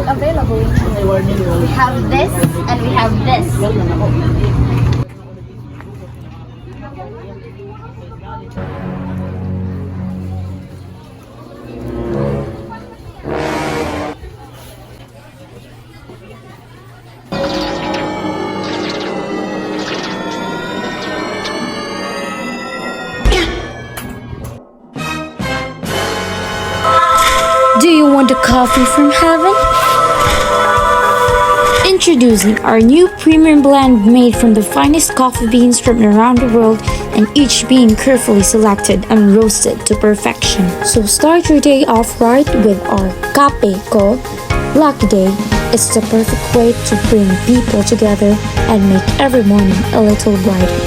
available. We have this and we have this. Do you want a coffee from heaven? Introducing our new premium blend made from the finest coffee beans from around the world and each being carefully selected and roasted to perfection. So start your day off right with our Kape Ko. Lucky Day is the perfect way to bring people together and make every morning a little brighter.